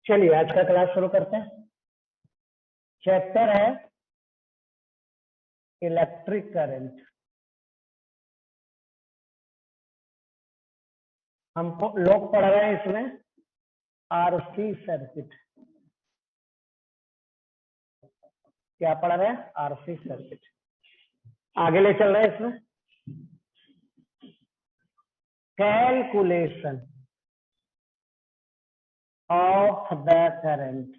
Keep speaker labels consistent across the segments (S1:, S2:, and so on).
S1: चलिए आज का क्लास शुरू करते हैं। चैप्टर है इलेक्ट्रिक करंट। हम लोग पढ़ रहे हैं इसमें आरसी सर्किट। क्या पढ़ रहे हैं? RC circuit. आगे ले चल रहे हैं इसमें calculation of the current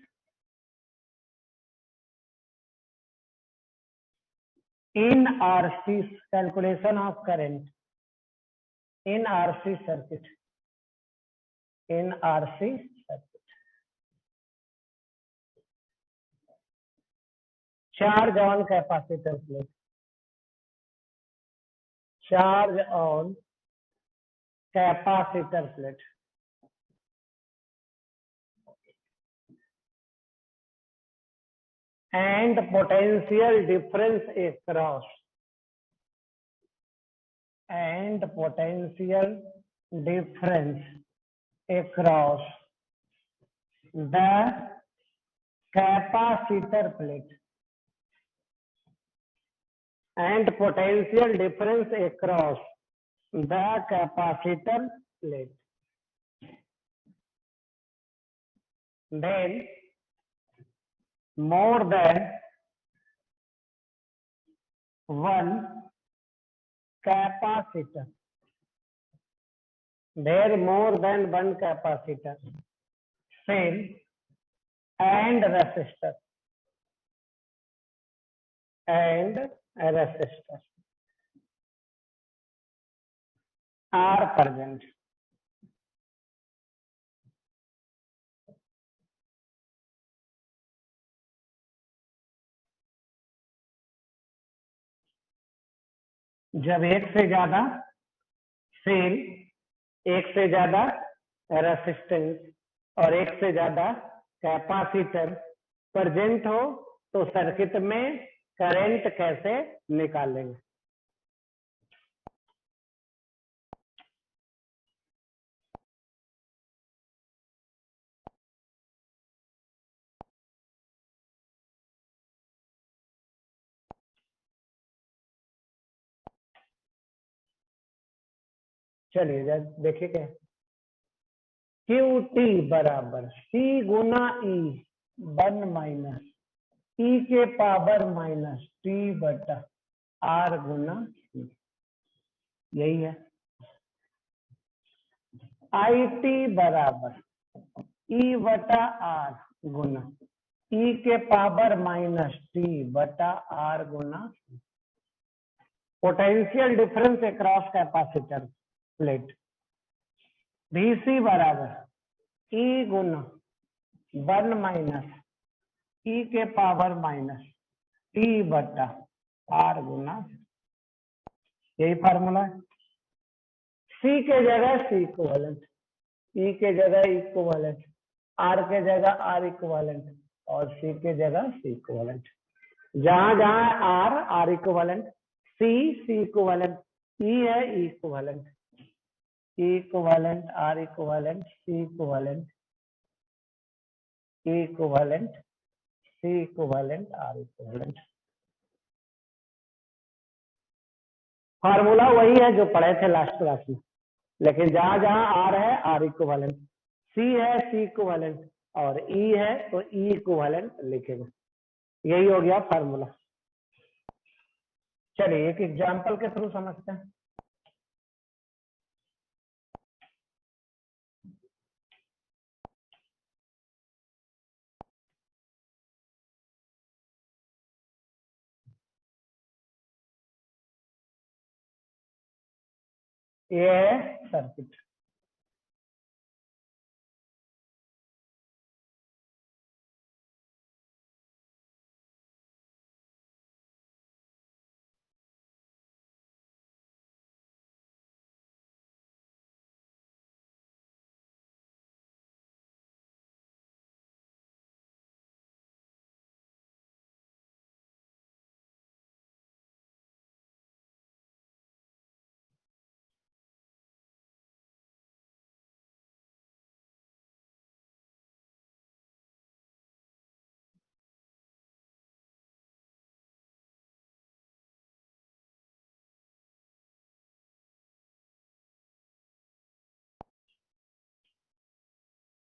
S1: in RC, calculation of current in RC circuit, in RC circuit. Charge on capacitor plate, charge on capacitor plate. And potential difference across, and potential difference across the capacitor plate, and potential difference across the capacitor plate. Then more than one capacitor, there more than one capacitor, cell and resistor, and a resistor are present. जब एक से ज्यादा cell, एक से ज्यादा resistance और एक से ज्यादा कैपेसिटर प्रेजेंट हो तो सर्किट में करंट कैसे निकालेंगे। चलिए देखिए क्या क्यू टी बराबर सी गुना ई 1 माइनस ई के पावर माइनस टी बटा आर गुना सी, यही है। आई टी बराबर ई बटा आर गुना ई के पावर माइनस टी बटा आर गुना C. Potential difference across capacitor plate VC बराबर ई गुना 1 माइनस ई के पावर माइनस टी बटा आर गुना, यही फार्मूला है। सी के जगह सी इक्विवेलेंट, ई के जगह इक्विवेलेंट, आर के जगह आर इक्विवेलेंट और सी के जगह सी इक्विवेलेंट। जहां जहां R equivalent, C equivalent, E है equivalent, equivalent, R equivalent, C equivalent, equivalent, C equivalent, R equivalent. Formula वही है जो पढ़े थे लास्ट क्लास में, लेकिन जहां जहां आर है आर इक्विवेलेंट, सी है सी इक्विवेलेंट और ई है तो ई इक्विवेलेंट लिखेंगे। यही हो गया फार्मूला। चलिए एक एग्जांपल के थ्रू समझते हैं। ये है circuit.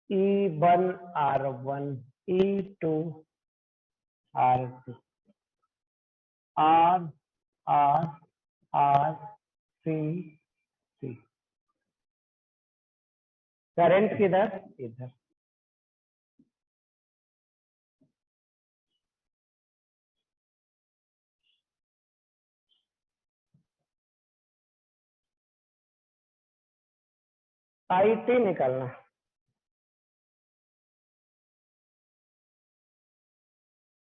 S1: E1 R1, E2 R2, R R R C C। Current किधर? इधर। IT निकालना।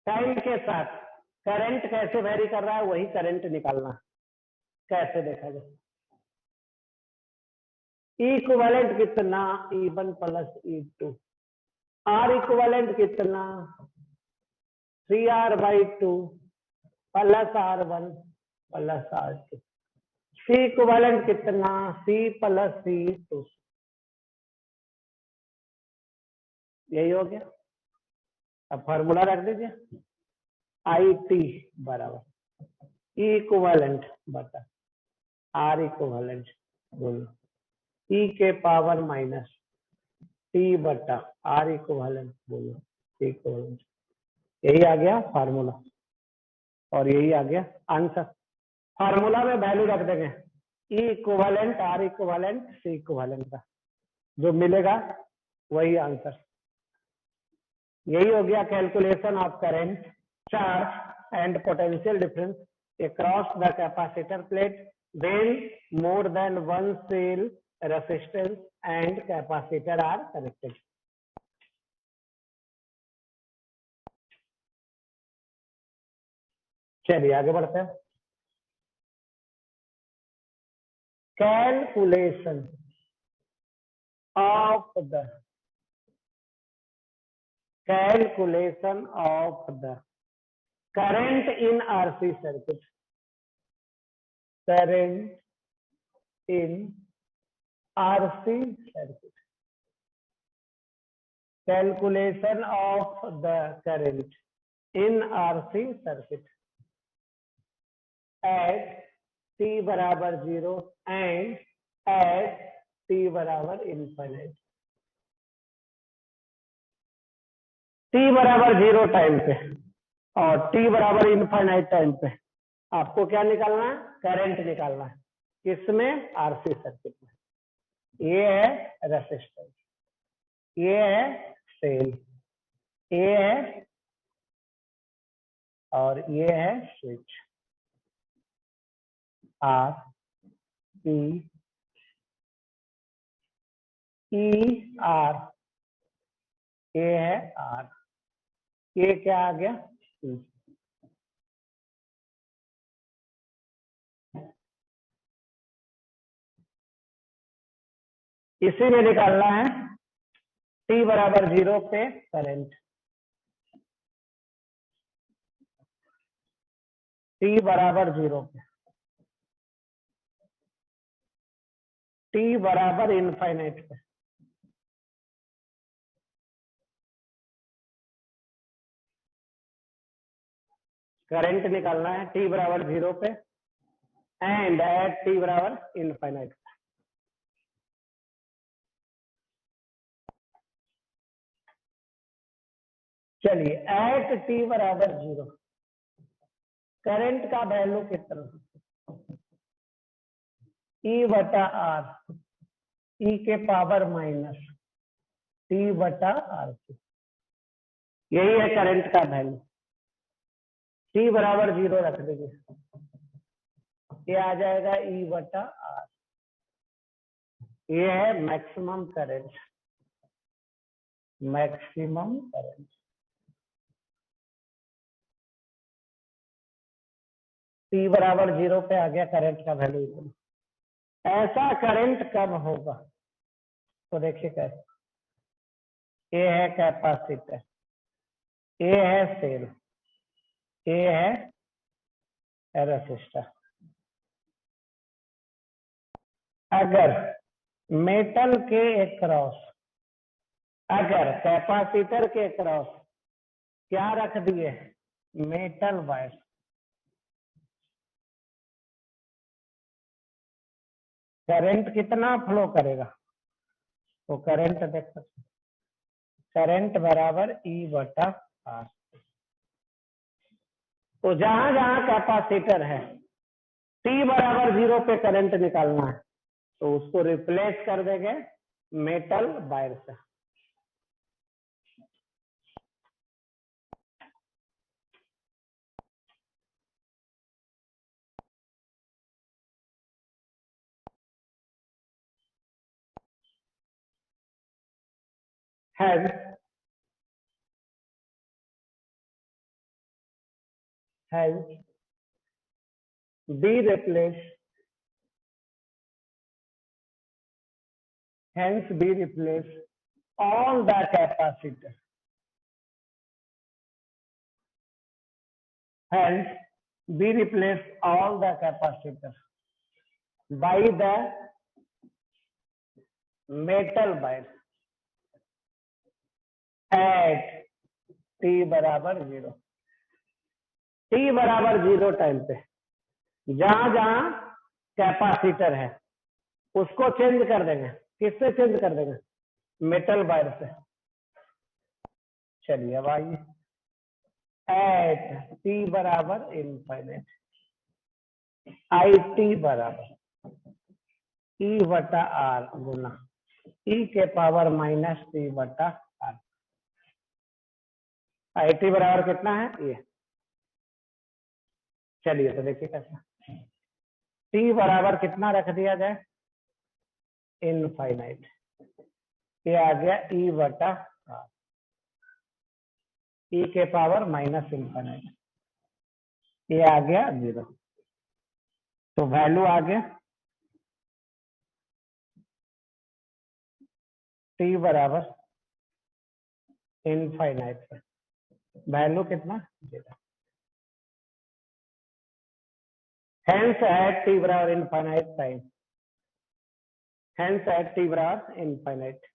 S1: टाइम के साथ करंट कैसे वेरी कर रहा है वही करंट निकालना। कैसे देखा जाए? इक्विवेलेंट कितना? E1 plus E2। R equivalent कितना? 3R/2 plus R1 plus R2। C equivalent कितना? C plus C2। यही हो गया। अब फॉर्मूला रख दीजिए। IT बराबर इक्विवेलेंट बटा R इक्विवेलेंट बोलो E के पावर माइनस T बटा R इक्विवेलेंट बोलो T इक्विवेलेंट। यही आ गया फार्मूला और यही आ गया आंसर। फार्मूला में वैल्यू रख देंगे E equivalent R equivalent C equivalent का, जो मिलेगा वही आंसर। यही हो गया calculation of current, charge and potential difference across the capacitor plate when more than one cell resistance and capacitor are connected। चलिए आगे बढ़ते हैं। Calculation of the current in RC circuit। current in RC circuit। calculation of the current in RC circuit at t बराबर 0 and at t बराबर infinite। t बराबर 0 time पे और t बराबर इनफाइनाइट टाइम पे आपको क्या निकालना है? करंट निकालना है। किसमें? आरसी सर्किट में। ये है रेसिस्टेंस, ये है सेल, ये है और ये है स्विच। आर ई आर, ये है आर, ये क्या आ गया? इसी में निकालना है t बराबर 0 पे करंट, t बराबर 0 पे, t बराबर इनफाइनाइट पे। करंट निकालना है t बराबर 0 पे एंड एट t बराबर इनफाइनाइट। चलिए एट t बराबर 0 करंट का वैल्यू कितना? E बटा R, E के पावर माइनस T बटा R। यही है करंट का वैल्यू। T बराबर 0 रख दीजिए, ये आ जाएगा E बटा R। ये है maximum current, maximum current. T बराबर 0 पे आ गया करंट का वैल्यू। ऐसा करंट कब होगा? तो देखिए कैसे, ये है कैपेसिटर, ये है सेल, ये है रेसिस्टर। अगर मेटल के अक्रॉस, अगर कैपेसिटर के अक्रॉस क्या रख दिए? मेटल वायर, करंट कितना फ्लो करेगा? तो करंट देख सकते करंट बराबर ई बटा आर। तो जहां जहां कैपेसिटर है टी बराबर 0 पे करंट निकालना है, तो उसको रिप्लेस कर देंगे मेटल वायर से। Hence be replaced all the capacitor. Hence be replace all the capacitor by the metal wire at t बराबर 0। t बराबर 0 टाइम पे जहां जहां कैपेसिटर है उसको चेंज कर देंगे। किससे चेंज कर देंगे? मेटल वायर से। चलिए अब आइए, एट टी बराबर इनफाइनाइट आई टी बराबर ई बटा आर गुना ई के पावर माइनस टी बटा आर। आई टी बराबर कितना है ये? चलिए तो देखिए कैसा। टी बराबर कितना रख दिया जाए? इनफाइनाइट। ये आ गया ई बटा आर, ई के पावर माइनस इनफाइनाइट, ये आ गया 0। तो वैल्यू आ गया टी बराबर इनफाइनाइट पे वैल्यू कितना? 0। Hence at t बराबर infinite time, hence at t बराबर इनफाइनाइट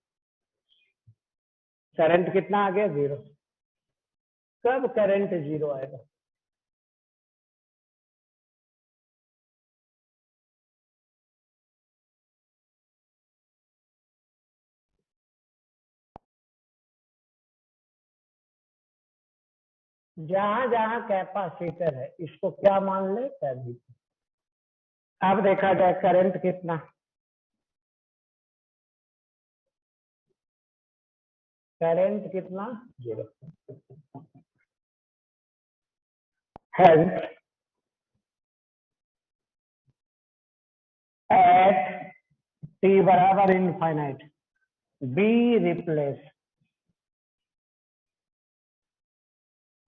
S1: करंट कितना आ गया? 0। कब करंट 0 आएगा? जहां जहां कैपेसिटर है इसको क्या मान ले? कैपेसिटर। अब देखा जाए करंट कितना? करंट कितना? 0। Hence at t बराबर infinite be replace,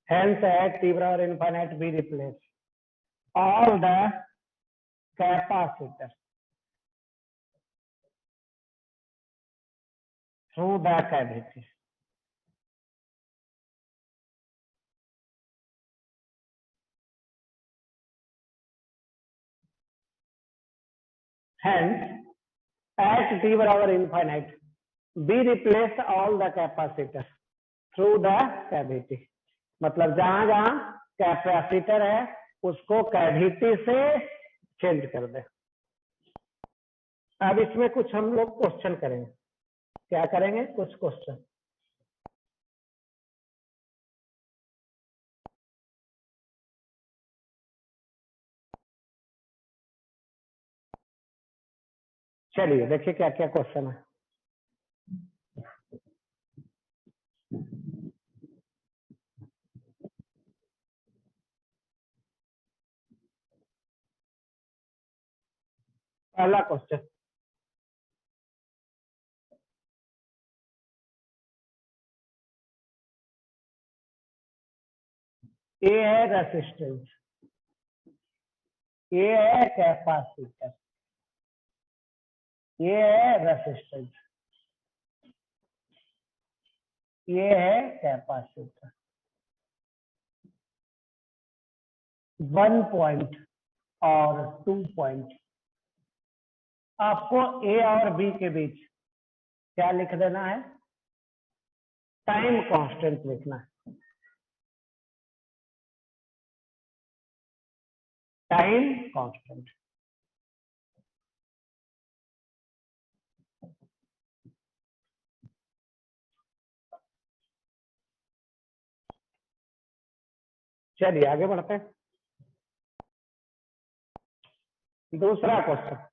S1: hence at t बराबर infinite be replace all the capacitor through the cavity. Hence at t बराबर infinite be replace all the capacitor through the cavity. मतलब जहां जहां capacitor है उसको cavity से change कर दे। अब इसमें कुछ हम लोग क्वेश्चन करेंगे। क्या करेंगे? कुछ क्वेश्चन। चलिए देखिए क्या क्या क्वेश्चन है। पहला क्वेश्चन, ये है रेसिस्टेंस, ये है कैपेसिटर, ये है रेसिस्टेंस, ये है कैपेसिटर। 1 पॉइंट और 2 पॉइंट आपको ए और बी के बीच क्या लिख देना है? टाइम कांस्टेंट लिखना है। Time constant. चलिए आगे बढ़ते हैं। दूसरा question,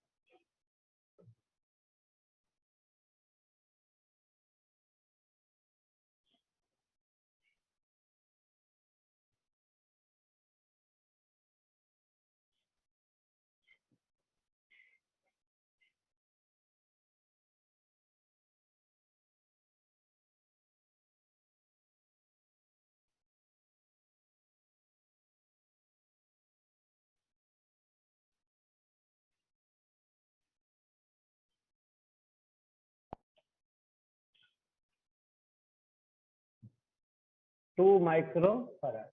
S1: two micro farad,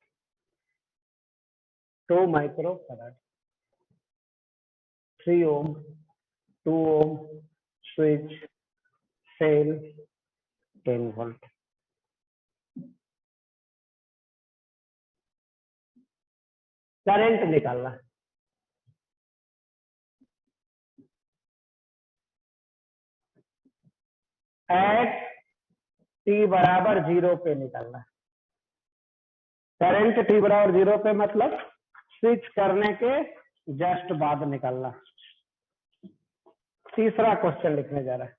S1: 2 micro farad, 3 ohm, 2 ohm, switch, cell, 10 volt. Current निकालना, एट टी बराबर 0 पे निकालना। करंट टी बराबर 0 पे मतलब स्विच करने के जस्ट बाद निकालना। तीसरा क्वेश्चन लिखने जा रहा है।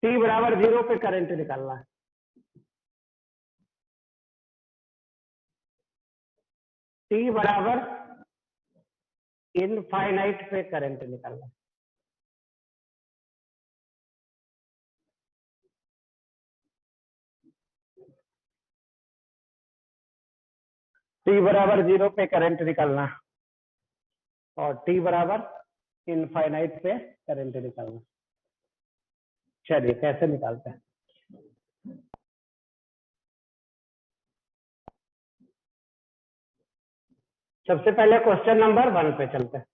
S1: टी बराबर 0 पे करंट निकालना है। टी बराबर इनफाइनाइट पे करंट निकालना है। टी बराबर 0 पे करंट निकालना और टी बराबर इनफाइनाइट पे करंट निकालना। चलिए कैसे निकालते हैं। सबसे पहले क्वेश्चन नंबर 1 पे चलते हैं।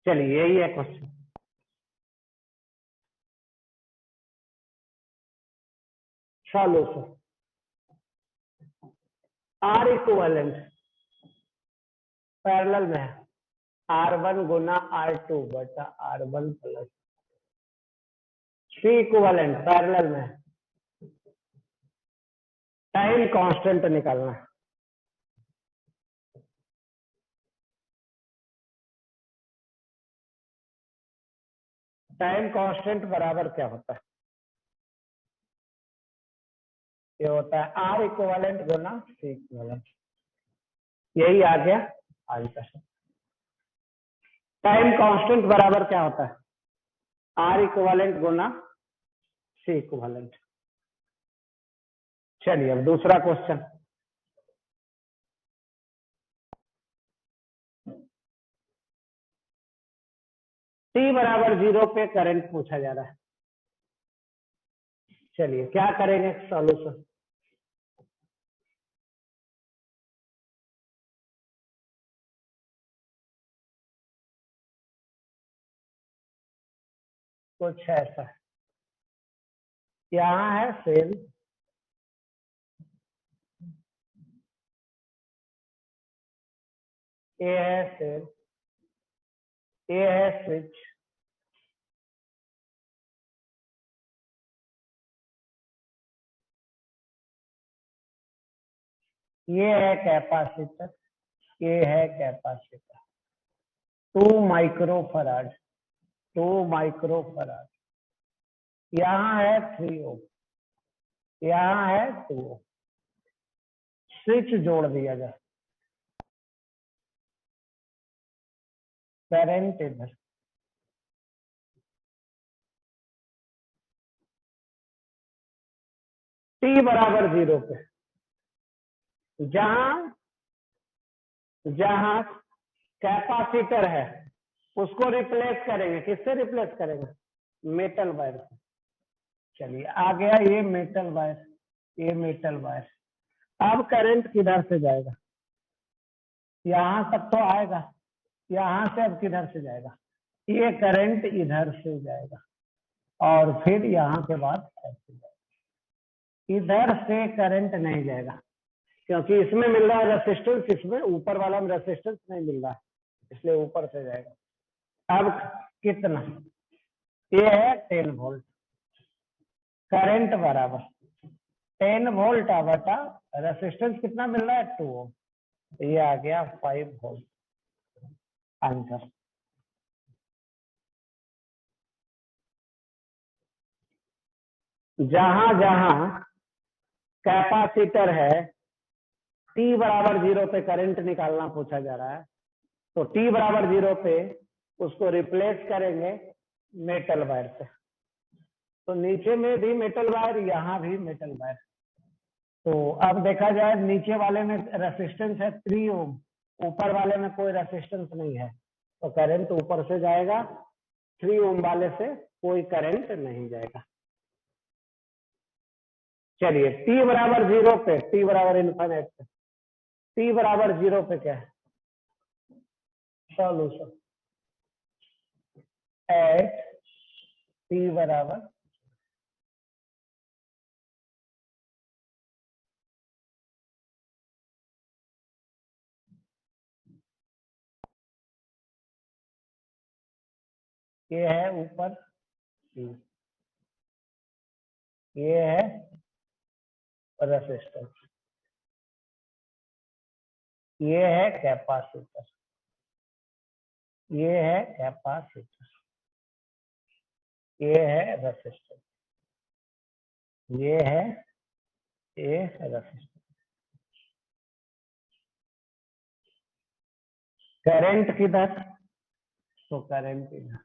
S1: चलिए यही है question. Solution, R equivalent parallel में है, R1 गुना R2 बटा R1 प्लस सी इक्विवेलेंट पैरेलल में है। टाइम कांस्टेंट निकालना है। टाइम कांस्टेंट बराबर क्या होता है? ये होता है आर इक्विवेलेंट गुना सी इक्विवेलेंट। यही आ गया आंसर। टाइम कांस्टेंट बराबर क्या होता है? आर इक्विवेलेंट गुना सी इक्विवेलेंट। चलिए अब दूसरा क्वेश्चन। टी बराबर 0 पे करंट पूछा जा रहा है। चलिए क्या करेंगे सॉल्यूशन। कुछ ऐसा, यहाँ है सेल, ये है सेल, ये है स्विच, ये है कैपेसिटर, ये है कैपेसिटर 2 माइक्रोफराड, 2 माइक्रोफराड। यहाँ है 3 ओम, यहाँ है 2 ओम। स्विच जोड़ दिया जाए, करंट इधर, टी बराबर 0 पे, जहां जहां कैपेसिटर है उसको रिप्लेस करेंगे, किससे रिप्लेस करेंगे? मेटल वायर से। चलिए आ गया ये मेटल वायर, ये मेटल वायर। अब करंट किधर से जाएगा? यहां तक तो आएगा, यहां से अब किधर से जाएगा? ये करंट इधर से जाएगा और फिर यहाँ के बाद ऐसे जाएगा। इधर से करंट नहीं जाएगा क्योंकि इसमें मिल रहा है रेसिस्टेंस, इसमें ऊपर वाला में रेसिस्टेंस नहीं मिल रहा है, इसलिए ऊपर से जाएगा। अब कितना? ये है 10 वोल्ट। करंट बराबर 10 वोल्ट बटा रेसिस्टेंस कितना मिल रहा है? 2 ओम। ये आ गया 5 वोल्ट आंसर। जहां जहां कैपेसिटर है, टी बराबर 0 पे करंट निकालना पूछा जा रहा है, तो टी बराबर 0 पे उसको रिप्लेस करेंगे मेटल वायर से। तो नीचे में भी मेटल वायर, यहाँ भी मेटल वायर। तो अब देखा जाए नीचे वाले में रेसिस्टेंस है 3 ओम, ऊपर वाले में कोई रेसिस्टेंस नहीं है, तो करंट ऊपर से जाएगा, 3 ओम वाले से कोई करंट नहीं जाएगा। चलिए टी बराबर 0 पे, टी बराबर इनफाइनाइट पे, टी बराबर 0 पे क्या है सॉल्यूशन? एट टी बराबर ये है ऊपर, ये है रेसिस्टेंस, ये है कैपेसिटर, ये है कैपेसिटर, ये है रेसिस्टेंस, ये है रेसिस्टेंस। करंट किधर? तो करंट इधर।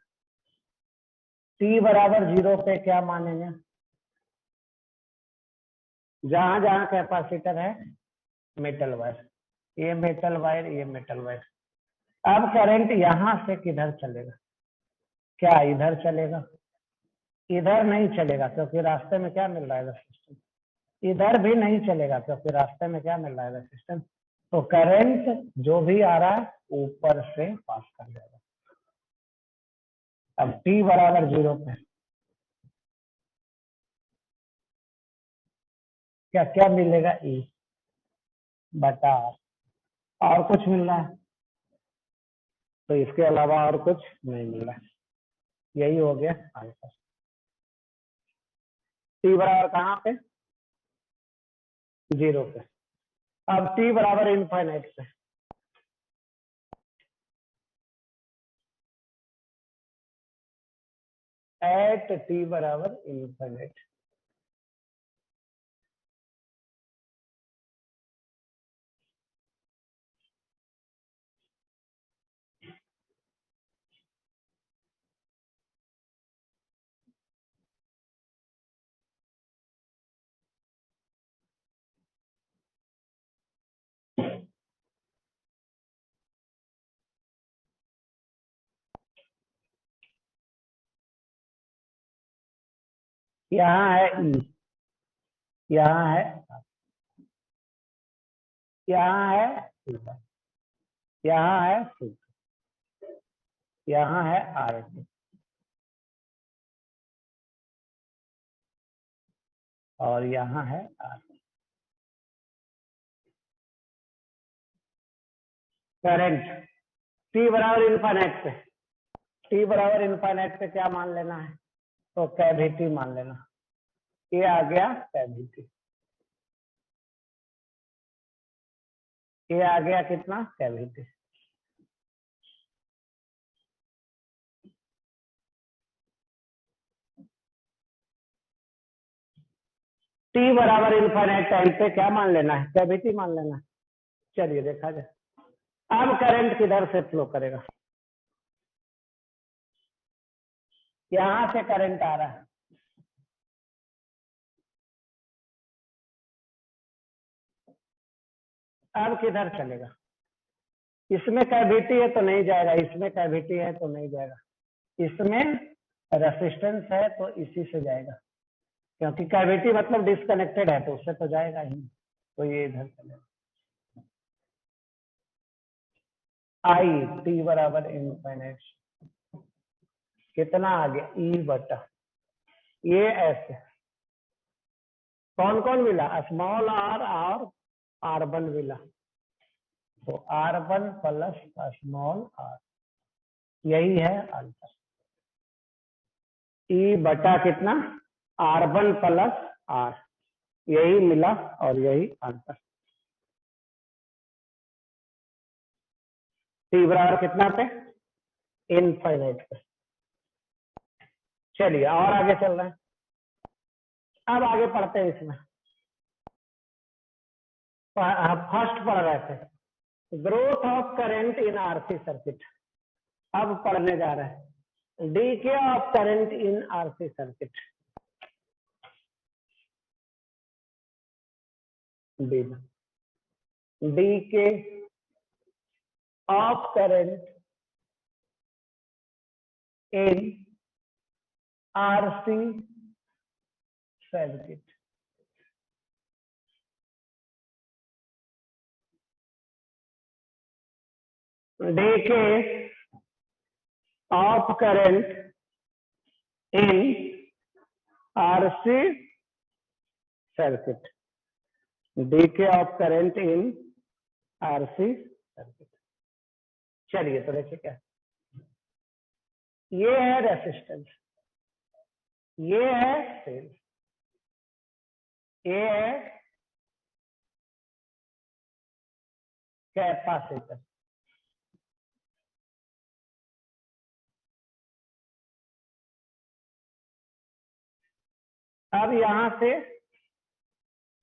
S1: टी बराबर 0 पे क्या मानेंगे? जहां जहां कैपेसिटर है मेटल वायर, ये मेटल वायर, ये मेटल वायर। अब करंट यहां से किधर चलेगा? क्या इधर चलेगा? इधर नहीं चलेगा क्योंकि रास्ते में क्या मिल रहा है? रेसिस्टेंस। इधर भी नहीं चलेगा क्योंकि रास्ते में क्या मिल रहा है? रेसिस्टेंस। तो करंट जो भी आ रहा है ऊपर से पास कर जाएगा। अब टी बराबर 0 पे क्या क्या मिलेगा? ई बटा आर। और कुछ मिल रहा है? तो इसके अलावा और कुछ नहीं मिल रहा है। यही हो गया आंसर। टी बराबर कहाँ पे? 0 पे। अब टी बराबर इनफाइनाइट पे, एट टी बराबर इनफाइनाइट। यहाँ है ई, यहाँ है, यहाँ है, यहाँ है सी, यहाँ है आर टी और यहाँ है आर। करंट टी बराबर इनफाइनाइट पे, टी बराबर इनफाइनाइट पे क्या मान लेना है? तो कैविटी मान लेना। ये आ गया कैविटी। ये आ गया कितना कैविटी। टी बराबर इनफाइनाइट टाइम पे क्या मान लेना है, कैविटी मान लेना है। चलिए देखा जाए अब करंट किधर से फ्लो करेगा। यहां से करंट आ रहा है, अब किधर चलेगा। इसमें कैविटी है तो नहीं जाएगा, इसमें कैविटी है तो नहीं जाएगा, इसमें रेसिस्टेंस है तो इसी से जाएगा, क्योंकि कैविटी मतलब डिस्कनेक्टेड है तो उससे तो जाएगा ही, तो ये इधर चलेगा। आई टी बराबर इनफाइनाइट कितना आ गया ई बटा ये ऐसे कौन कौन मिला, स्मॉल आर और R1 मिला, तो R1 प्लस स्मॉल आर यही है आंसर। ई बटा कितना R1 प्लस आर यही मिला और यही आंसर। टी बराबर कितना पे इनफाइनाइट पे। चलिए और आगे चल रहे हैं, अब आगे पढ़ते हैं। इसमें फर्स्ट पढ़ रहे थे growth of current in RC circuit, अब पढ़ने जा रहे हैं DK of current in RC circuit. DK of current in RC circuit. DK of current in RC circuit, DK of current in RC circuit. चलिए तो देखिए क्या, ये है रेसिस्टेंस, ये है सेल, ये है कैपेसिटर, अब यहां से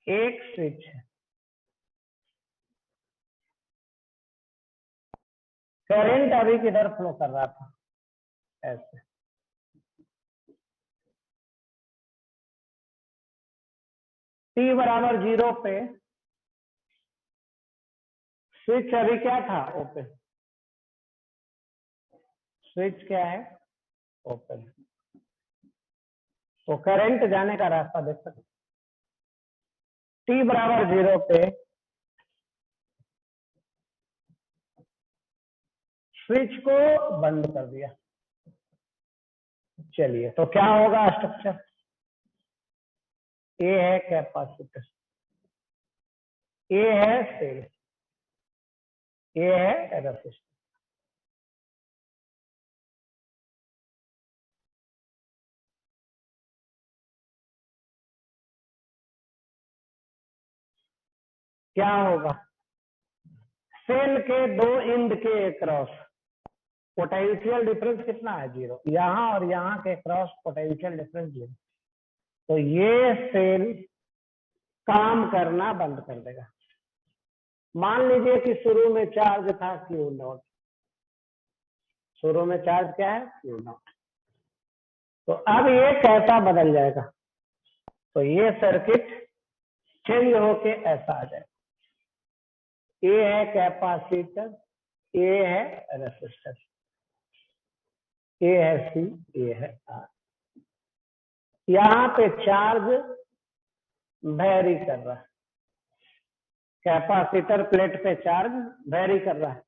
S1: एक स्विच है, करंट अभी किधर फ्लो कर रहा था ऐसे, टी बराबर 0 पे स्विच अभी क्या था ओपन, स्विच क्या है ओपन, तो करंट जाने का रास्ता देख सकते। टी बराबर 0 पे स्विच को बंद कर दिया। चलिए तो क्या होगा स्ट्रक्चर, ये है कैपेसिटर, ये है सेल, ये है रेसिस्टर। क्या होगा, सेल के दो इंड के क्रॉस पोटेंशियल डिफरेंस कितना है 0, यहाँ और यहाँ के क्रॉस पोटेंशियल डिफरेंस 0, तो ये सेल काम करना बंद कर देगा। मान लीजिए कि शुरू में चार्ज था Q0, शुरू में चार्ज क्या है Q0, तो अब ये कैसा बदल जाएगा, तो ये सर्किट चेंज होके ऐसा आ जाएगा, ये है कैपेसिटर, ये है रेसिस्टर, ये है सी, ये है आर। यहाँ पे चार्ज वेरी कर रहा है, कैपेसिटर प्लेट पे चार्ज वेरी कर रहा है,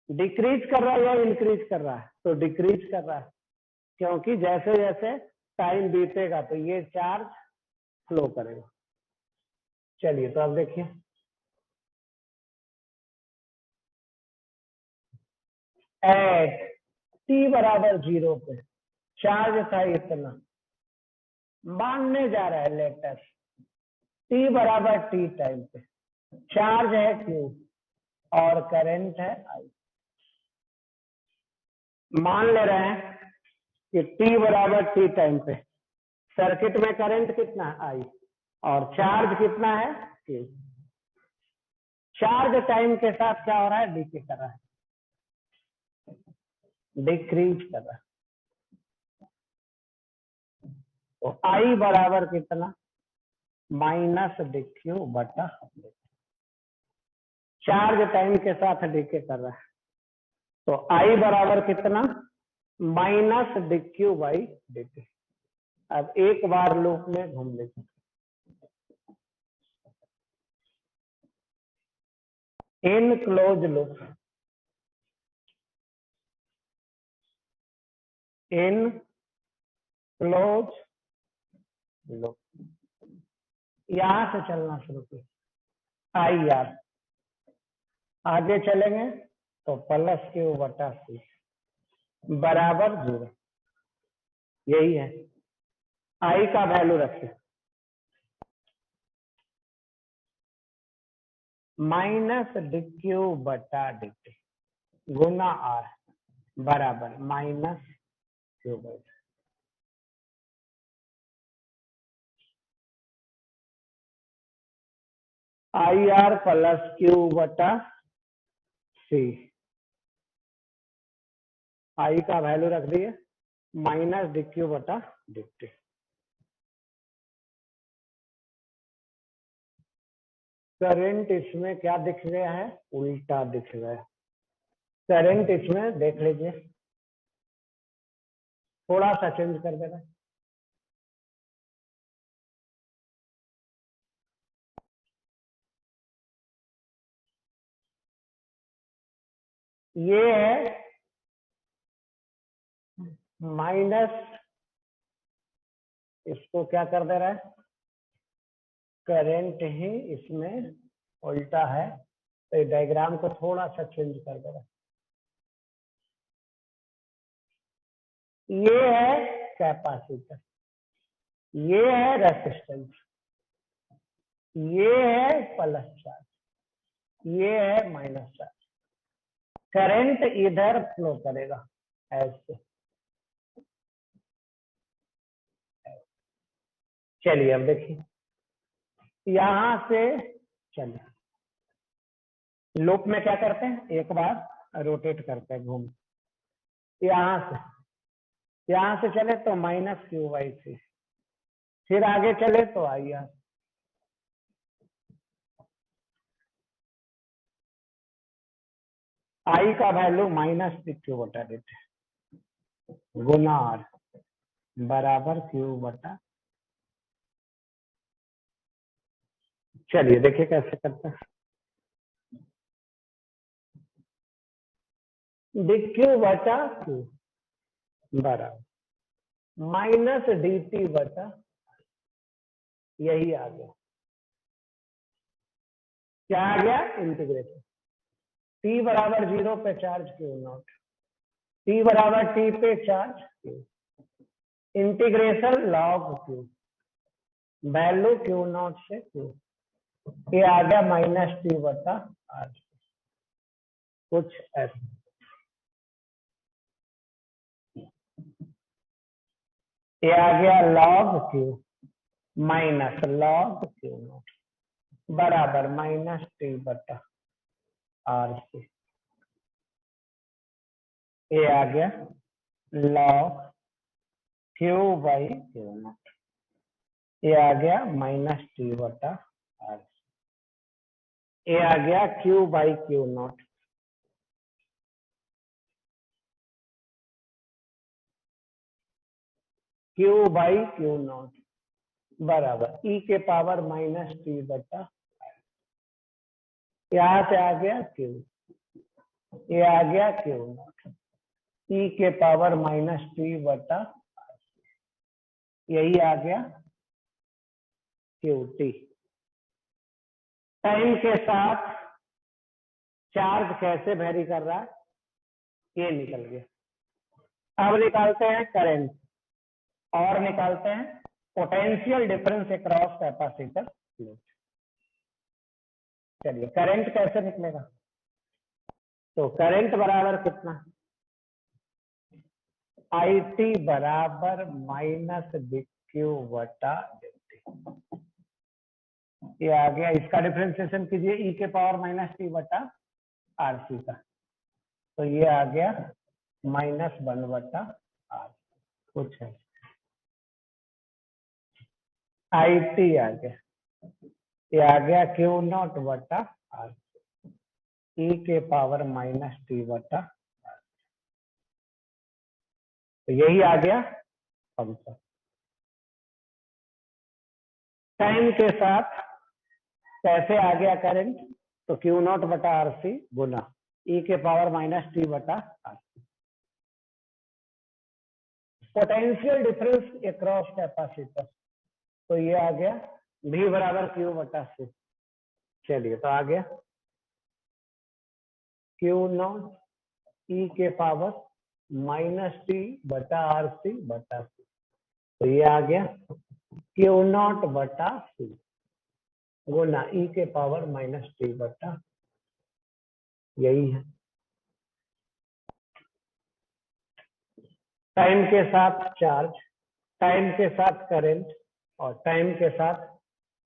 S1: डिक्रीज कर रहा है या इंक्रीज कर रहा है, तो डिक्रीज कर रहा है, क्योंकि जैसे जैसे टाइम बीतेगा तो ये चार्ज फ्लो करेगा। चलिए तो अब देखिए, एट टी बराबर 0 पे चार्ज था इतना, मानने जा रहा है लेटर टी बराबर टी टाइम पे चार्ज है क्यू, और करंट है आई। मान ले रहे हैं कि t बराबर t टाइम पे सर्किट में करंट कितना है आई और चार्ज कितना है Q। चार्ज टाइम के साथ क्या हो रहा है, डीके कर रहा है, डिक्रीज कर रहा है। तो आई बराबर कितना, माइनस डिक्यू बटा, चार्ज टाइम के साथ डीके कर रहा है तो आई बराबर कितना, माइनस डिक्यू बाई dt। अब एक बार लूप में घूम लीजिए, in close loop, in close loop, यहां से चलना शुरू किया आई आर, आगे चलेंगे तो प्लस क्यू बटा सी बराबर 0। यही है, आई का वैल्यू रखिए माइनस डिक्यू बटा dt गुना आर बराबर माइनस क्यू बटा, आई आर प्लस क्यू बटा सी, आई का वैल्यू रख दिए माइनस डिक्यू बटा dt। करंट इसमें क्या दिख गया है, उल्टा दिख गया है। करंट इसमें देख लीजिए, थोड़ा सा चेंज कर देना, ये है माइनस, इसको क्या कर दे रहा है, करंट ही इसमें उल्टा है तो डायग्राम को थोड़ा सा चेंज कर दे रहा है। ये है कैपेसिटर, ये है रेसिस्टेंस, ये है प्लस चार्ज, ये है माइनस चार्ज। करंट इधर फ्लो करेगा ऐसे, चलिए अब देखिए यहां से चलिए लूप में क्या करते हैं, एक बार रोटेट करते हैं घूम, यहां से चले तो माइनस क्यू बाई सी, फिर आगे चले तो आई आर, आई का वैल्यू माइनस क्यू बटा dt गुना आर बराबर क्यू बटा। चलिए देखिए कैसे करते हैं, dq बटा क्यू बराबर माइनस dt बटा, यही आ गया, क्या आ गया, इंटीग्रेशन t बराबर 0 पे चार्ज क्यू नॉट, t बराबर t पे charge Q, integration log Q, value Q not से क्यू, ये आ गया माइनस टी बटा आर, कुछ ऐसा। ये आ गया log Q minus log Q not बराबर माइनस टी बटा आर सी, ये आ गया log Q by Q not, ये आ गया माइनस टी बटा आर सी, ये आ गया Q by Q not, Q by Q not बराबर ई के पावर माइनस टी बटा, यहां से आ गया क्यू, ये आ गया क्यू नॉट, ई के पावर माइनस टी बटा, यही आ गया क्यू टी। टाइम के साथ चार्ज कैसे वेरी कर रहा है, ये निकल गया। अब निकालते हैं करंट और निकालते हैं potential difference across capacitor plate. चलिए करंट कैसे निकलेगा, तो करंट बराबर कितना, IT बराबर माइनस dq बटा dt। ये आ गया, इसका डिफरेंशिएशन कीजिए e के पावर माइनस टी बटा RC का, तो ये आ गया -1 बटा R। कुछ है IT आ गया, ये आ गया Q0 बटा R, e के पावर माइनस टी बटा, तो यही आ गया फंक्शन। टाइम के साथ कैसे आ गया करंट, तो Q0 बटा RC गुना e के पावर माइनस टी बटा RC। Potential difference across capacitor, तो ये आ गया V बराबर Q बटा C। चलिए तो आ गया Q0 e के पावर माइनस टी बटा RC बटा C, तो ये आ गया Q0 बटा C गुना e के पावर माइनस टी बटा, यही है। टाइम के साथ चार्ज, टाइम के साथ करंट और टाइम के साथ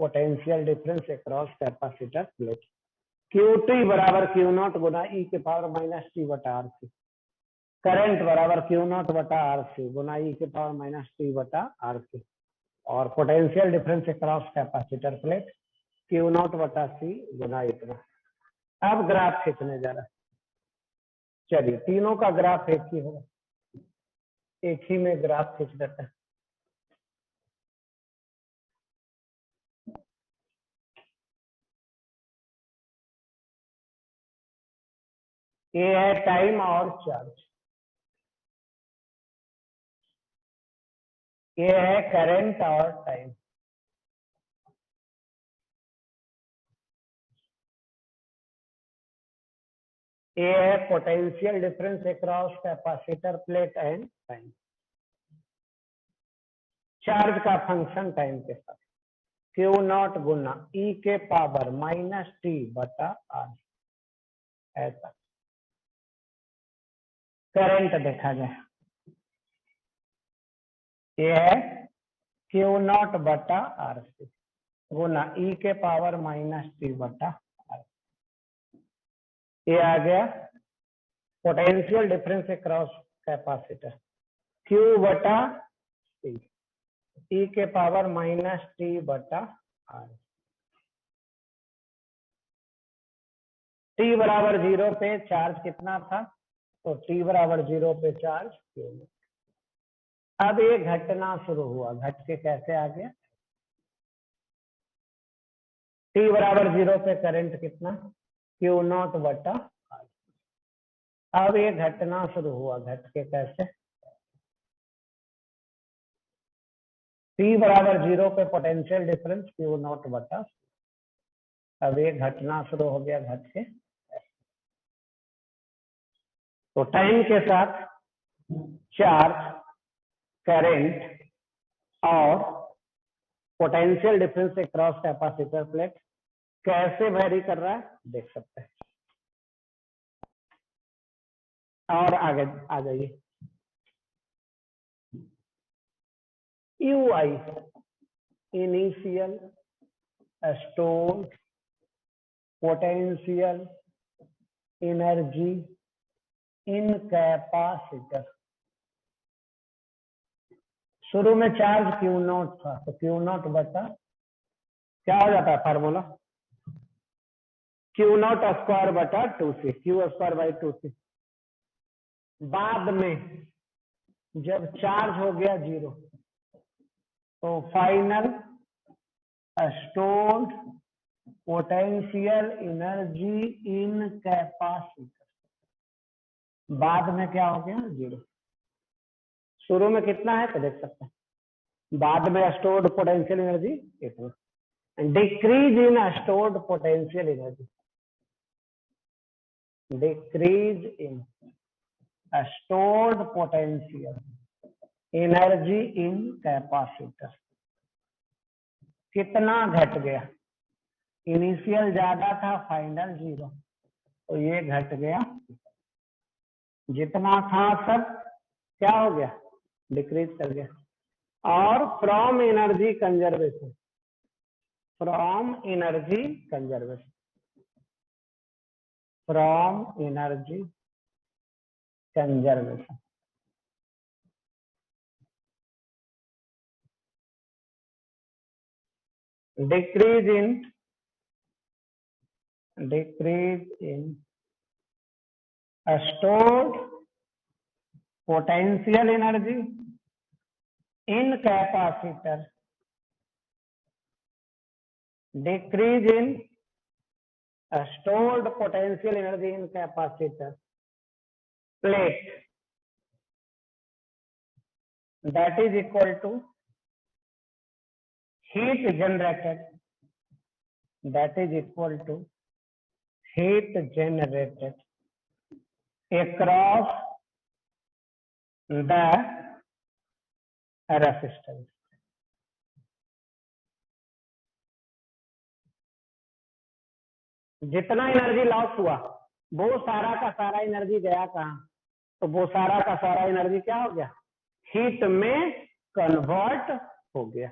S1: potential difference across capacitor plate. Qt बराबर Q0 गुना e के पावर माइनस टी बटा RC, करंट बराबर Q0 बटा RC गुना e के पावर माइनस टी बटा RC, और potential difference across capacitor plate Q0 बटा C गुना इतना। अब ग्राफ खींचने जा रहा है, चलिए तीनों का ग्राफ एक ही होगा, एक ही में ग्राफ खींच देते हैं। ये है टाइम और चार्ज, ये है करंट और टाइम, ये है potential difference across capacitor plate and time. Charge का फंक्शन टाइम के साथ Q0 गुना e के पावर माइनस टी बटा R, ऐसा। करंट देखा जाए, ये है Q0 बटा RC गुना e के पावर माइनस टी बटा R, ये आ गया potential difference across capacitor Q बटा C e के पावर माइनस टी बटा R। t बराबर 0 पे चार्ज कितना था, तो t बराबर 0 पे चार्ज Q0। अब ये घटना शुरू हुआ, घट के कैसे आ गया, t बराबर 0 पे करंट कितना, Q0 बटा R। अब ये घटना शुरू हुआ, घट के कैसे, t बराबर 0 पे पोटेंशियल डिफरेंस Q0 बटा, अब ये घटना शुरू हो गया घट के। तो टाइम के साथ चार्ज, करंट और potential difference across capacitor plate कैसे वेरी कर रहा है देख सकते हैं। और आगे आ जाइए, UI initial store potential energy in capacitor. शुरू में चार्ज Q0 था, तो Q0 बटा क्या हो जाता है फार्मूला, Q0 स्क्वायर बटा 2C, Q square by 2C। बाद में जब चार्ज हो गया 0, तो final stored potential energy in capacitor, बाद में क्या हो गया 0। शुरू में कितना है तो देख सकते हैं, बाद में स्टोर्ड पोटेंशियल एनर्जी इतना, decrease in stored potential energy, decrease in stored potential energy in capacitor. कितना घट गया, इनिशियल ज्यादा था फाइनल 0, तो ये घट गया जितना था सब क्या हो गया, डिक्रीज कर गया। और from energy conservation, from energy conservation, from energy conservation, decrease in stored potential energy in capacitor, decrease in stored potential energy in capacitor plate, that is equal to heat generated, that is equal to heat generated across the resistance. जितना energy loss हुआ वो सारा का सारा energy गया कहाँ, तो वो सारा का सारा एनर्जी क्या हो गया, हीट में कन्वर्ट हो गया।